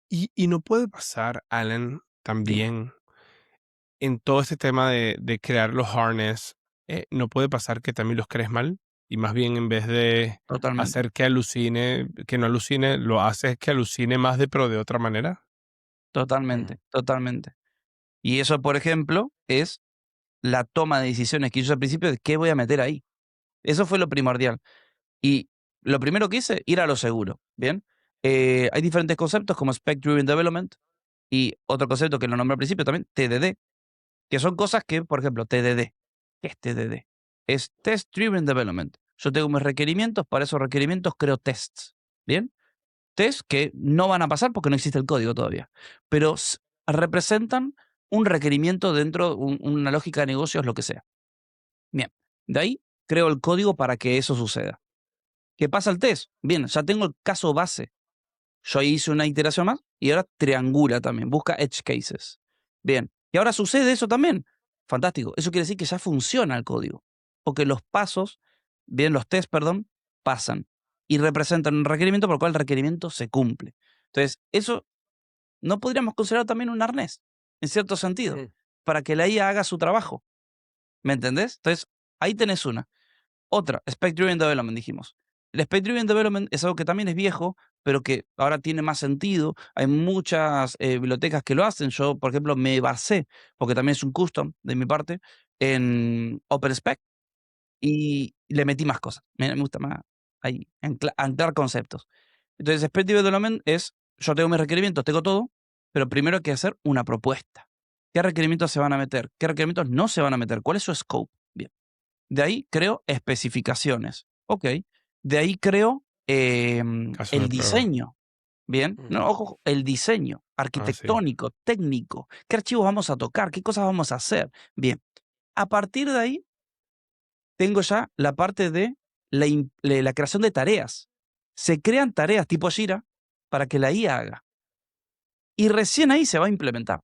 todo. Y no puede pasar, Alan, Dime. también en todo este tema de crear los harness, no puede pasar que también los crees mal y más bien en vez de Totalmente, hacer que alucine, que no alucine, lo haces que alucine más pero de otra manera. totalmente, totalmente. Y eso, por ejemplo, es la toma de decisiones que yo hice al principio de qué voy a meter ahí. Eso fue lo primordial. Y lo primero que hice, ir a lo seguro. ¿Bien? Hay diferentes conceptos como Spec Driven Development y otro concepto que lo nombré al principio también, TDD, que son cosas que, por ejemplo, TDD. ¿Qué es TDD? Es Test Driven Development. Yo tengo mis requerimientos, para esos requerimientos creo tests. ¿Bien? Tests que no van a pasar porque no existe el código todavía, pero representan un requerimiento dentro de una lógica de negocios, lo que sea. Bien, de ahí creo el código para que eso suceda. ¿Qué pasa el test? Bien, ya tengo el caso base. Yo ahí hice una iteración más y ahora triangula también, busca edge cases. Bien, y ahora sucede eso también. Fantástico. Eso quiere decir que ya funciona el código. Porque los pasos, bien, los tests, perdón, pasan y representan un requerimiento por el cual el requerimiento se cumple. Entonces, eso no podríamos considerar también un arnés, en cierto sentido, para que la IA haga su trabajo. ¿Me entendés? Entonces, ahí tenés una. Otra, Spec Driven Development, dijimos. el Space Driven Development es algo que también es viejo, pero que ahora tiene más sentido. Hay muchas bibliotecas que lo hacen. Yo, por ejemplo, me basé, porque también es un custom de mi parte, en OpenSpec y le metí más cosas. Me gusta más ahí, anclar conceptos. Entonces, Space Development es, yo tengo mis requerimientos, tengo todo, pero primero hay que hacer una propuesta. ¿Qué requerimientos se van a meter? ¿Qué requerimientos no se van a meter? ¿Cuál es su scope? Bien. De ahí creo especificaciones. Ok. De ahí creo Casos de el prueba. diseño. Bien. No, ojo, el diseño Ah, sí. arquitectónico, técnico. ¿Qué archivos vamos a tocar? ¿Qué cosas vamos a hacer? Bien. A partir de ahí, tengo ya la parte de la creación de tareas. Se crean tareas tipo Jira para que la IA haga. Y recién ahí se va a implementar.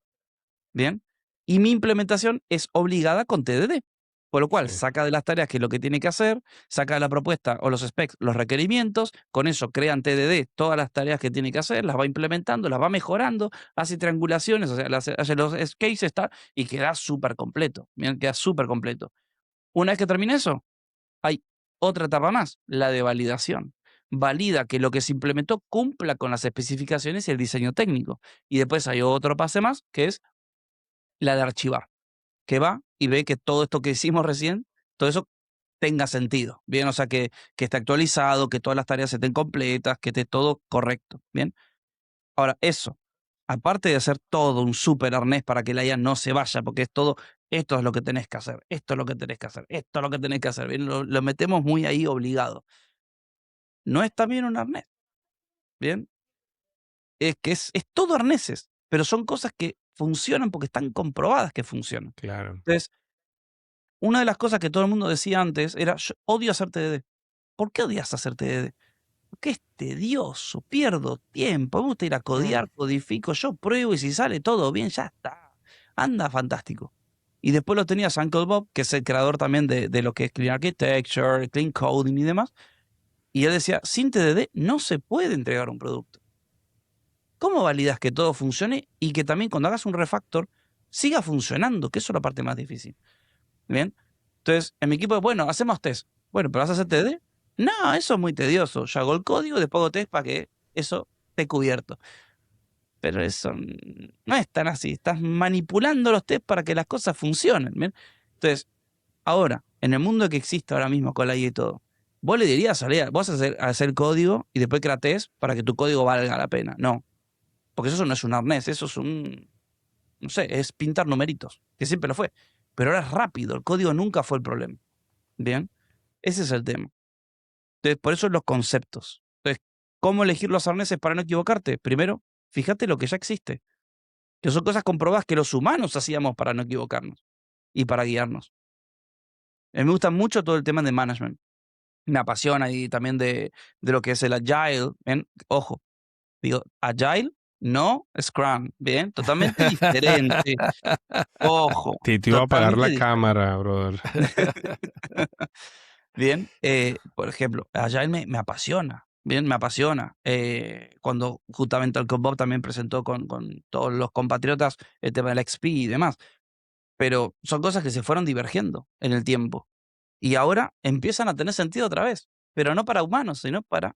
Bien. Y mi implementación es obligada con TDD. Por lo cual, Sí. saca de las tareas que es lo que tiene que hacer, saca de la propuesta o los specs los requerimientos, con eso crean TDD todas las tareas que tiene que hacer, las va implementando, las va mejorando, hace triangulaciones, o sea, hace los cases y queda súper completo. Bien, queda súper completo. Una vez que termine eso, hay otra etapa más, la de validación. Valida que lo que se implementó cumpla con las especificaciones y el diseño técnico. Y después hay otro pase más, que es la de archivar, que va y ve que todo esto que hicimos recién, todo eso tenga sentido, ¿bien? O sea, que esté actualizado, que todas las tareas estén completas, que esté todo correcto, ¿bien? Ahora, eso, aparte de hacer todo un súper arnés para que la IA no se vaya, porque es todo, esto es lo que tenés que hacer, esto es lo que tenés que hacer, esto es lo que tenés que hacer, ¿bien? Lo metemos muy ahí obligado. No es también un arnés, ¿bien? Es que es todo arneses, pero son cosas que funcionan porque están comprobadas que funcionan. Claro. Entonces, una de las cosas que todo el mundo decía antes era, yo odio hacer TDD. ¿Por qué odias hacer TDD? Porque es tedioso, pierdo tiempo, me gusta ir a codear, codifico, yo pruebo y si sale todo bien, ya está. Anda fantástico. Y después lo tenías Uncle Bob, que es el creador también de lo que es Clean Architecture, Clean Coding y demás. Y él decía, sin TDD no se puede entregar un producto. ¿Cómo validas que todo funcione y que también cuando hagas un refactor siga funcionando? Que eso es la parte más difícil. ¿Bien? Entonces, en mi equipo, bueno, hacemos test. Bueno, ¿pero vas a hacer TD? No, eso es muy tedioso. Yo hago el código, después hago test para que eso esté cubierto. Pero eso no es tan así. Estás manipulando los test para que las cosas funcionen. ¿Bien? Entonces, ahora, en el mundo que existe ahora mismo con la IA y todo, vos le dirías a la IA, vos hacer código y después crear test para que tu código valga la pena. No. Porque eso no es un arnés, eso es no sé, es pintar numeritos, que siempre lo fue. Pero ahora es rápido, el código nunca fue el problema. Bien, ese es el tema. Entonces, por eso los conceptos. Entonces, ¿cómo elegir los arneses para no equivocarte? Primero, fíjate lo que ya existe, que son cosas comprobadas que los humanos hacíamos para no equivocarnos y para guiarnos. A mí me gusta mucho todo el tema de management. Me apasiona y también de lo que es el agile. ¿Bien? Ojo, digo, agile, no Scrum. Bien, totalmente diferente. Ojo, Te iba a apagar totalmente la diferente. cámara, brother. Bien, por ejemplo, Agile me apasiona, bien, me apasiona. Cuando justamente el Bob también presentó con todos los compatriotas el tema del XP y demás. Pero son cosas que se fueron divergiendo en el tiempo. Y ahora empiezan a tener sentido otra vez. Pero no para humanos, sino para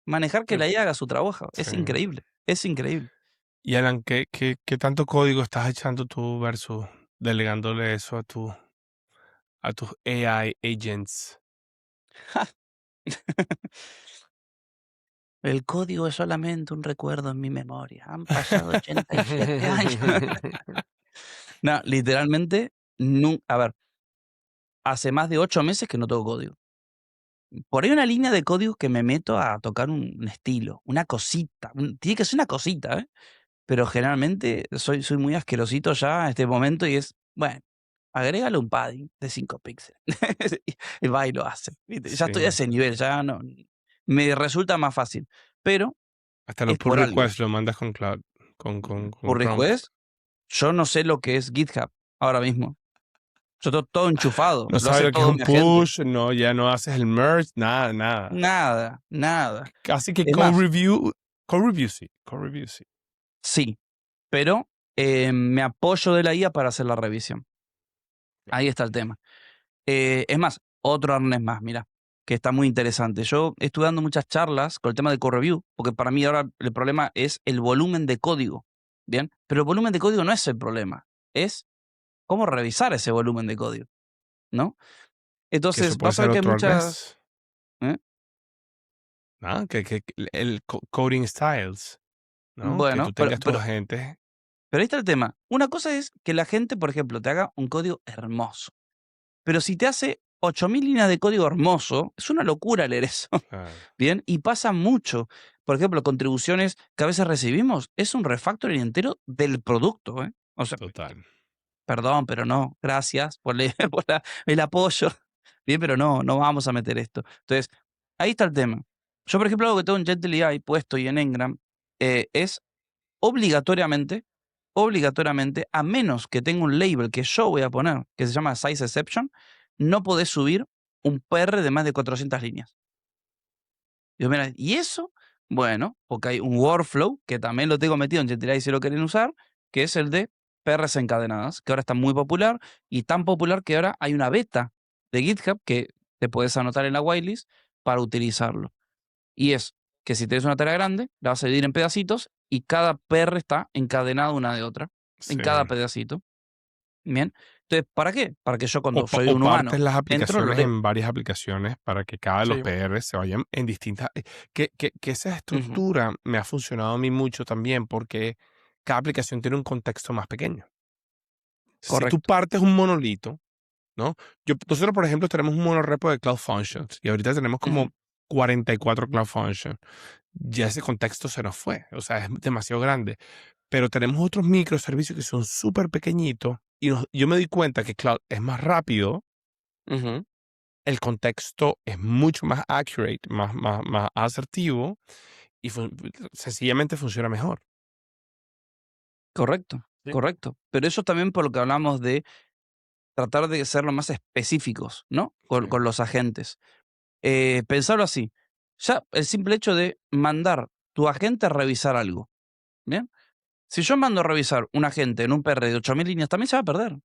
manejar que la IA haga su trabajo. Es Sí. increíble, es increíble. Y Alan, ¿qué tanto código estás echando tú versus delegándole eso a tus AI agents? El código es solamente un recuerdo en mi memoria. Han pasado 87 años. No, literalmente, a ver, hace más de 8 meses que no toco código. Por ahí una línea de código que me meto a tocar un estilo, una cosita. Tiene que ser una cosita, ¿eh? Pero generalmente soy muy asquerosito ya en este momento y es, bueno, agrégale un padding de 5 píxeles. Y va y lo hace. ¿Viste? Ya estoy a Sí. ese nivel, ya no. Me resulta más fácil. Pero Hasta los es pull por algo. requests lo mandas con Cloud, con Por Chrome. request, yo no sé lo que es GitHub ahora mismo. Yo tengo todo enchufado, No lo sabes hace lo que es todo un mi agente. push, no, ya no haces el merge, nada. Nada, nada. Así que Es más, code review sí. sí, pero me apoyo de la IA para hacer la revisión. Ahí está el tema. Es más, otro arnés más, mira. que está muy interesante. Yo estuve dando muchas charlas con el tema de code review, porque para mí ahora el problema es el volumen de código, ¿bien? Pero el volumen de código no es el problema, es cómo revisar ese volumen de código, ¿no? Que Entonces, eso puede vas a ser ver que hay otro muchas... arnés, ¿eh? ¿no? Que el coding styles, ¿no? Que tú Bueno, tengas tu agente. pero ahí está el tema. Una cosa es que la gente, por ejemplo, te haga un código hermoso. Pero si te hace 8000 líneas de código hermoso, es una locura leer eso. Claro, Bien, y pasa mucho. Por ejemplo, contribuciones que a veces recibimos, es un refactoring entero del producto, ¿eh? O sea, total. perdón, pero no. Gracias por, por el apoyo. Bien, pero no vamos a meter esto. Entonces, ahí está el tema. Yo, por ejemplo, algo que tengo en Gentle AI puesto y en Ngram es obligatoriamente, a menos que tenga un label que yo voy a poner, que se llama Size Exception, no podés subir un PR de más de 400 líneas. Digo, mira, ¿y eso? Bueno, porque hay un workflow que también lo tengo metido en Gentility si lo quieren usar, que es el de PRs encadenadas, que ahora está muy popular y tan popular que ahora hay una beta de GitHub que te puedes anotar en la whitelist para utilizarlo. Y es que si tienes una tarea grande, la vas a dividir en pedacitos y cada PR está encadenada una de otra, en Sí. cada pedacito. Bien. Entonces, ¿para qué? Para que yo cuando O, soy o un humano partes las entro, lo aplicaciones leo. en varias aplicaciones para que cada de los Sí. PR se vayan en distintas. Que esa Ujú. estructura me ha funcionado a mí mucho también porque cada aplicación tiene un contexto más pequeño. Si tú Correcto. partes un monolito, ¿no? Nosotros, por ejemplo, tenemos un monorepo de Cloud Functions y ahorita tenemos como Ujú. 44 Cloud Functions. Ya ese contexto se nos fue, o sea, es demasiado grande. Pero tenemos otros microservicios que son súper pequeñitos y yo me di cuenta que Cloud es más rápido, Ujú. el contexto es mucho más accurate, más asertivo y sencillamente funciona mejor. Correcto, Sí. correcto. Pero eso también por lo que hablamos de tratar de ser lo más específicos, ¿no? Sí, Con los agentes. Pensarlo así. Ya el simple hecho de mandar tu agente a revisar algo. ¿Bien? Si yo mando a revisar un agente en un PR de 8000 líneas, también se va a perder.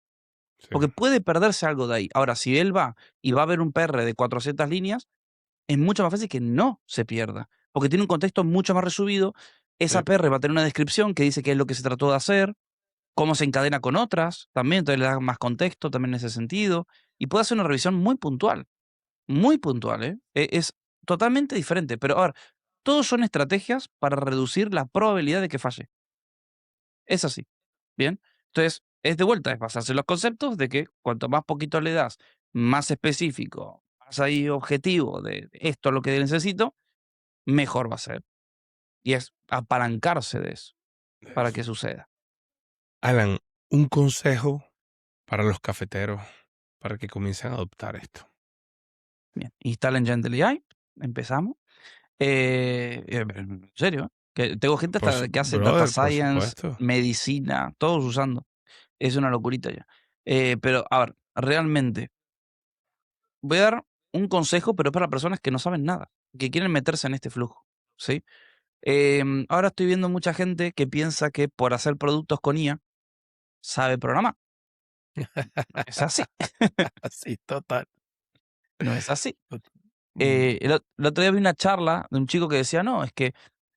sí, Porque puede perderse algo de ahí. Ahora, si él va y va a ver un PR de 400 líneas, es mucho más fácil que no se pierda. Porque tiene un contexto mucho más resumido. sí. Esa PR va a tener una descripción que dice qué es lo que se trató de hacer, cómo se encadena con otras, también, entonces le da más contexto también en ese sentido. Y puede hacer una revisión muy puntual, ¿eh? Es totalmente diferente. Pero, a ver, todos son estrategias para reducir la probabilidad de que falle. Es así. Bien. Entonces, es de vuelta, es basarse en los conceptos de que cuanto más poquito le das, más específico, más ahí objetivo de esto es lo que necesito, mejor va a ser. Y es apalancarse de eso para eso. que suceda. Alan, un consejo para los cafeteros para que comiencen a adoptar esto. Bien. Instalen Gentle AI, empezamos. En serio, que tengo gente hasta que hace data Brother, por science, supuesto. medicina, todos usando. Es una locurita ya. Pero, a ver, realmente, voy a dar un consejo, pero es para personas que no saben nada, que quieren meterse en este flujo, ¿sí? Ahora estoy viendo mucha gente que piensa que por hacer productos con IA sabe programar. No es así. Sí, total. No es así. Mm. El otro día vi una charla de un chico que decía, no, es que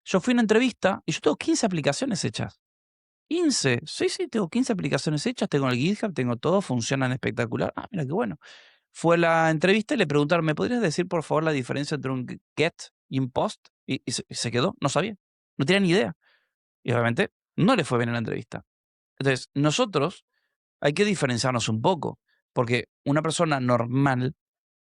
yo fui a una entrevista y yo tengo 15 aplicaciones hechas. 15. Sí, sí, tengo 15 aplicaciones hechas, tengo el GitHub, tengo todo, funcionan espectacular. Ah, mira qué bueno. Fue la entrevista y le preguntaron, ¿me podrías decir por favor la diferencia entre un get y un post? Y se quedó, no sabía, no tenía ni idea. Y obviamente no le fue bien en la entrevista. Entonces, nosotros hay que diferenciarnos un poco, porque una persona normal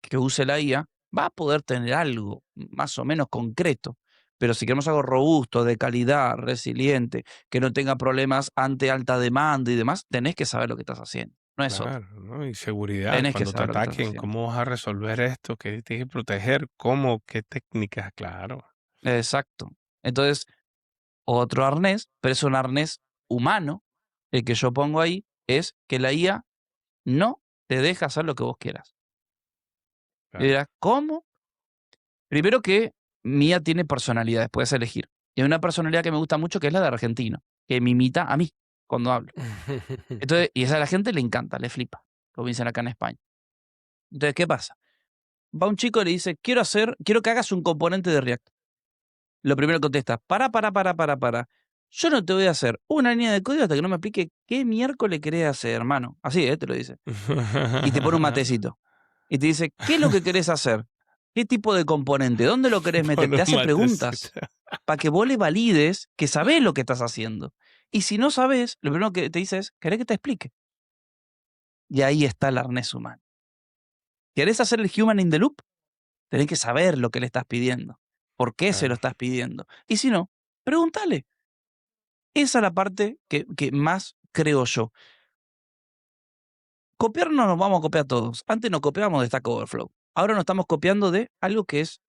que use la IA va a poder tener algo más o menos concreto. Pero si queremos algo robusto, de calidad, resiliente, que no tenga problemas ante alta demanda y demás, tenés que saber lo que estás haciendo. No es otro. Claro, ¿no? Y seguridad, Tenés que cuando te saber lo que estás ataquen, haciendo. ¿cómo vas a resolver esto? ¿Qué tienes que proteger? ¿Cómo? ¿Qué técnicas? Claro. Exacto. Entonces, otro arnés, pero es un arnés humano, el que yo pongo ahí, es que la IA no te deja hacer lo que vos quieras. Y Claro. dirás, ¿cómo? Primero que Mía tiene personalidades, puedes elegir. Y hay una personalidad que me gusta mucho que es la de argentino, que me imita a mí cuando hablo. Entonces, y esa a la gente le encanta, le flipa, como dicen acá en España. Entonces, ¿qué pasa? va un chico y le dice, quiero que hagas un componente de React. Lo primero que contesta, para. Yo no te voy a hacer una línea de código hasta que no me explique qué miércoles querés hacer, hermano. Así, te lo dice. Y te pone un matecito. Y te dice, ¿qué es lo que querés hacer? ¿Qué tipo de componente? ¿Dónde lo querés meter? Pon Te un hace preguntas matecito. para que vos le valides que sabés lo que estás haciendo. Y si no sabés, lo primero que te dice es, ¿querés que te explique? Y ahí está el arnés humano. ¿Querés hacer el human in the loop? Tenés que saber lo que le estás pidiendo. ¿Por qué se lo Claro. estás pidiendo? Y si no, pregúntale. Esa es la parte que más creo yo. Copiar no nos vamos a copiar todos. Antes nos copiábamos de Stack Overflow. Ahora nos estamos copiando de algo que es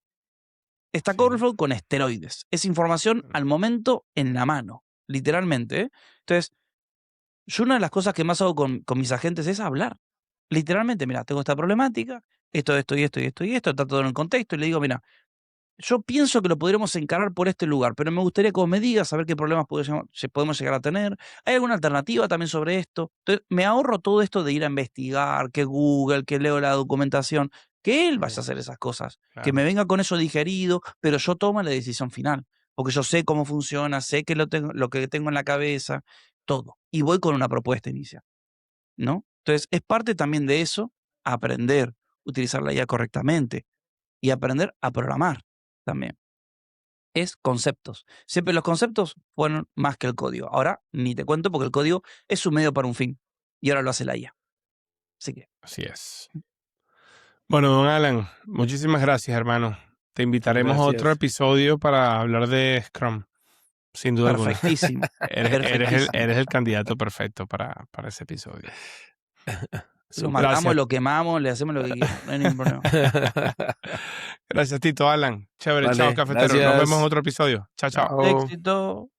Stack Sí. Overflow con esteroides. Es información al momento en la mano, literalmente. Entonces, yo una de las cosas que más hago con mis agentes es hablar. Literalmente, mira, tengo esta problemática, esto, está todo en el contexto, y le digo, mira, yo pienso que lo podríamos encarar por este lugar, pero me gustaría que vos me digas, saber qué problemas podemos llegar a tener. ¿Hay alguna alternativa también sobre esto? Entonces, me ahorro todo esto de ir a investigar, que Google, que leo la documentación, que él vaya a hacer esas cosas, que Claro. me venga con eso digerido, pero yo tomo la decisión final, porque yo sé cómo funciona, sé que lo que tengo en la cabeza, todo. Y voy con una propuesta inicial, ¿no? Entonces, es parte también de eso, aprender, utilizar la IA correctamente y aprender a programar también. Es conceptos. Siempre los conceptos fueron más que el código. Ahora ni te cuento porque el código es un medio para un fin. Y ahora lo hace la IA. Así que, Así es. Bueno, don Alan, muchísimas gracias, hermano. Te invitaremos a otro Gracias. episodio para hablar de Scrum, sin duda alguna. perfectísimo. Perfectísimo. Eres el candidato perfecto para ese episodio. Lo Súper. matamos, Gracias. lo quemamos, le hacemos lo que quieras. No hay ningún problema. Gracias, Tito, Alan. Chévere, chao, Vale, cafetero. Nos vemos en gracias. otro episodio. Chao, chao. Chao. Éxito.